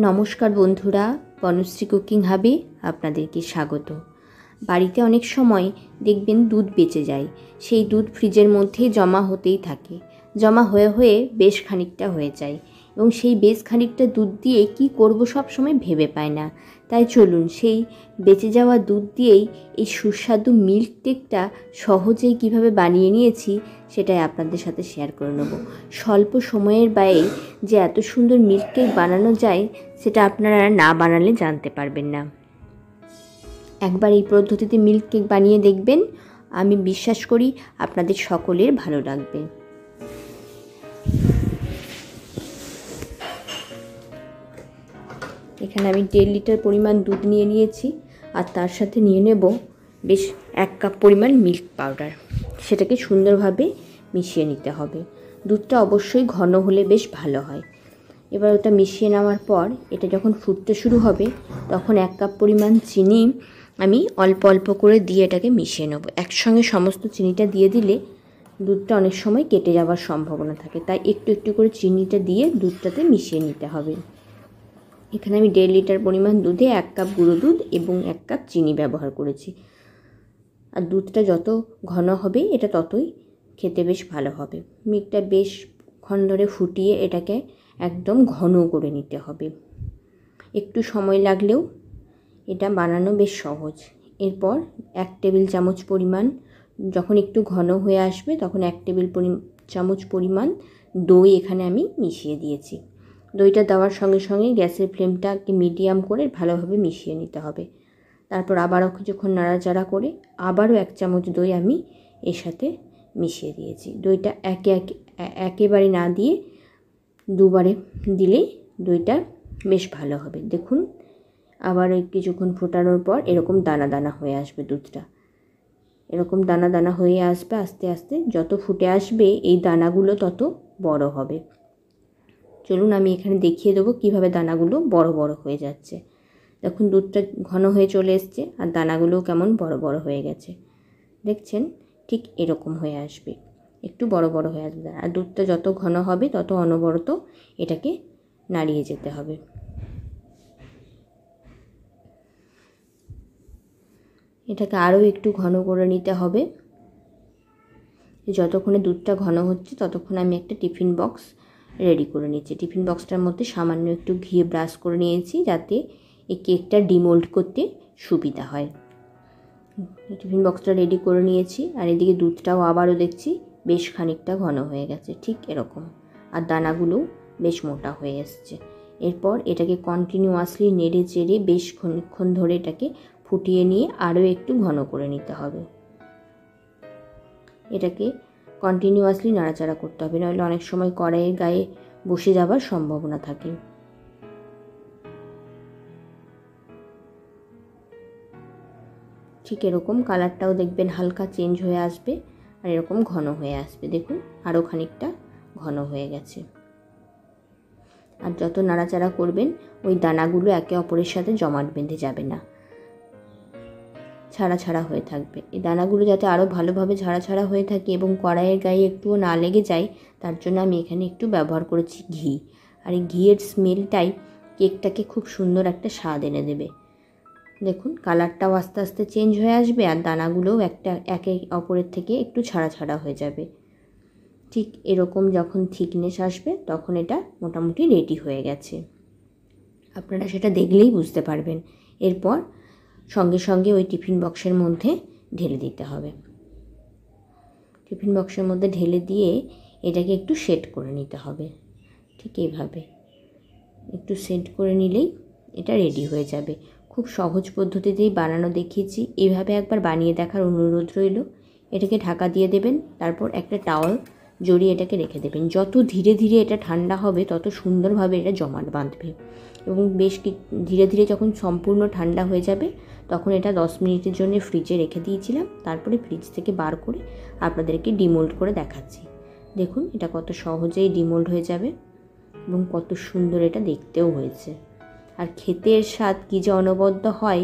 নমস্কার বন্ধুরা, বনশ্রী কুকিং হাবে আপনাদেরকে স্বাগত। বাড়িতে অনেক সময় দেখবেন দুধ বেঁচে যায়, সেই দুধ ফ্রিজের মধ্যেই জমা হতেই থাকে, জমা হয়ে হয়ে বেশ খানিকটা হয়ে যায় এবং সেই বেশ খানিকটা দুধ দিয়ে কি করব সব সময় ভেবে পায় না। তাই চলুন সেই বেঁচে যাওয়া দুধ দিয়েই এই সুস্বাদু মিল্ক কেকটা সহজেই কিভাবে বানিয়ে নিয়েছি সেটাই আপনাদের সাথে শেয়ার করে নেব। স্বল্প সময়ের ব্যয়ে যে এত সুন্দর মিল্ক কেক বানানো যায় সেটা আপনারা না বানালে জানতে পারবেন না। একবার এই পদ্ধতিতে মিল্ক কেক বানিয়ে দেখবেন, আমি বিশ্বাস করি আপনাদের সকলের ভালো লাগবে। এখানে আমি 1.5 লিটার পরিমাণ দুধ নিয়ে নিয়েছি আর তার সাথে নিয়ে নেব বেশ 1 কাপ পরিমাণ মিল্ক পাউডার। সেটাকে সুন্দরভাবে মিশিয়ে নিতে হবে। দুধটা অবশ্যই ঘন হলে বেশ ভালো হয়। এবার ওটা মিশিয়ে নেওয়ার পর এটা যখন ফুটতে শুরু হবে তখন 1 কাপ পরিমাণ চিনি আমি অল্প অল্প করে দিয়ে এটাকে মিশিয়ে নেব। একসঙ্গে সমস্ত চিনিটা দিয়ে দিলে দুধটা অনেক সময় কেটে যাওয়ার সম্ভাবনা থাকে, তাই একটু একটু করে চিনিটা দিয়ে দুধটাতে মিশিয়ে নিতে হবে। এখানে আমি 1.5 লিটার পরিমাণ দুধে 1 কাপ গুঁড়ো দুধ এবং 1 কাপ চিনি ব্যবহার করেছি। আর দুধটা যত ঘন হবে এটা ততই খেতে বেশ ভালো হবে। মিল্কটা বেশক্ষণ ধরে ফুটিয়ে এটাকে একদম ঘন করে নিতে হবে। একটু সময় লাগলেও এটা বানানো বেশ সহজ। এরপর 1 টেবিল চামচ পরিমাণ, যখন একটু ঘন হয়ে আসবে তখন 1 টেবিল চামচ পরিমাণ দই এখানে আমি মিশিয়ে দিয়েছি। দইটা দেওয়ার সঙ্গে সঙ্গে গ্যাসের ফ্লেমটাকে মিডিয়াম করে ভালোভাবে মিশিয়ে নিতে হবে। তারপর আবারও কিছুক্ষণ নাড়াচাড়া করে আবারও 1 চামচ দই আমি এর সাথে মিশিয়ে দিয়েছি। দইটা একেবারে না দিয়ে দুবারে দিলেই দইটা বেশ ভালো হবে। দেখুন আবার কিছুক্ষণ ফোটানোর পর এরকম দানা দানা হয়ে আসবে দুধটা, এরকম দানা দানা হয়ে আসবে। আস্তে আস্তে যত ফুটে আসবে এই দানাগুলো তত বড় হবে। চলুন আমি এখানে দেখিয়ে দেবো কিভাবে দানাগুলো বড় বড় হয়ে যাচ্ছে। দেখুন দুধটা ঘন হয়ে চলে এসছে আর দানাগুলোও কেমন বড় বড় হয়ে গেছে, দেখছেন? ঠিক এরকম হয়ে আসবে, একটু বড় বড় হয়ে আসবে। আর দুধটা যত ঘন হবে তত অনবরত এটাকে নাড়িয়ে যেতে হবে। এটাকে আরও একটু ঘন করে নিতে হবে। যতক্ষণে দুধটা ঘন হচ্ছে ততক্ষণ আমি একটা টিফিন বক্স রেডি করে নিচ্ছি। টিফিন বক্সটার মধ্যে সামান্য একটু ঘি ব্রাশ করে নিয়েছি যাতে এই কেকটা ডিমোল্ড করতে সুবিধা হয়। টিফিন বক্সটা রেডি করে নিয়েছি আর এদিকে দুধটাও আবারও দেখছি বেশ খানিকটা ঘন হয়ে গেছে, ঠিক এরকম। আর দানাগুলো বেশ মোটা হয়ে এসছে। এরপর এটাকে কন্টিনিউয়াসলি নেড়ে চেড়ে বেশ খানিকক্ষণ ধরে এটাকে ফুটিয়ে নিয়ে আরও একটু ঘন করে নিতে হবে। এটাকে কন্টিনিউয়াসলি নাড়াচাড়া করতে হবে, নাহলে অনেক সময় কড়াইয়ের গায়ে বসে যাওয়ার সম্ভাবনা থাকে। ঠিক এরকম কালারটাও দেখবেন হালকা চেঞ্জ হয়ে আসবে আর এরকম ঘন হয়ে আসবে। দেখুন আরও খানিকটা ঘন হয়ে গেছে। আর যত নাড়াচাড়া করবেন ওই দানাগুলো একে অপরের সাথে জমাট বেঁধে যাবে না, ছাড়া ছাড়া হয়ে থাকবে। এই দানাগুলো যাতে আরও ভালোভাবে ছাড়া ছাড়া হয়ে থাকে এবং কড়াইয়ের গায়ে একটুও না লেগে যায় তার জন্য আমি এখানে একটু ব্যবহার করেছি ঘি। আর এই ঘিয়ের স্মেলটাই কেকটাকে খুব সুন্দর একটা স্বাদ এনে দেবে। দেখুন কালারটাও আস্তে আস্তে চেঞ্জ হয়ে আসবে আর দানাগুলোও একে অপরের থেকে একটু ছাড়া ছাড়া হয়ে যাবে। ঠিক এরকম যখন থিকনেস আসবে তখন এটা মোটামুটি রেডি হয়ে গেছে, আপনারা সেটা দেখলেই বুঝতে পারবেন। এরপর সঙ্গে সঙ্গে ওই টিফিন বক্সের মধ্যে ঢেলে দিতে হবে। টিফিন বক্সের মধ্যে ঢেলে দিয়ে এটাকে একটু সেট করে নিতে হবে। ঠিক এইভাবে একটু সেট করে নিলেই এটা রেডি হয়ে যাবে। খুব সহজ পদ্ধতিতেই বানানো দেখিয়েছি, এইভাবে একবার বানিয়ে দেখার অনুরোধ রইল। এটাকে ঢাকা দিয়ে দেবেন, তারপর একটা টাওয়াল জড়িয়ে এটাকে রেখে দেবেন। যত ধীরে ধীরে এটা ঠান্ডা হবে তত সুন্দরভাবে এটা জমাট বাঁধবে এবং বেশ ধীরে ধীরে যখন সম্পূর্ণ ঠান্ডা হয়ে যাবে তখন এটা 10 মিনিটের জন্য ফ্রিজে রেখে দিয়েছিলাম। তারপরে ফ্রিজ থেকে বার করে আপনাদেরকে ডিমোল্ড করে দেখাচ্ছি। দেখুন এটা কত সহজেই ডিমোল্ড হয়ে যাবে এবং কত সুন্দর এটা দেখতেও হয়েছে। আর খেতের স্বাদ কী যে অনবদ্য হয়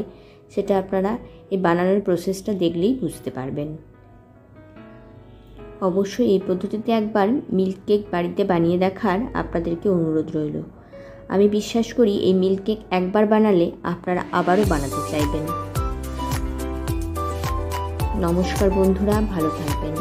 সেটা আপনারা এই বানানোর প্রসেসটা দেখলেই বুঝতে পারবেন। অবশ্যই এই পদ্ধতিতে একবার মিল্ক কেক বাড়িতে বানিয়ে দেখার আপনাদেরকে অনুরোধ রইল। আমি বিশ্বাস করি এই মিল্ক কেক একবার বানালে আপনারা আবারও বানাতে চাইবেন। নমস্কার বন্ধুরা, ভালো থাকবেন।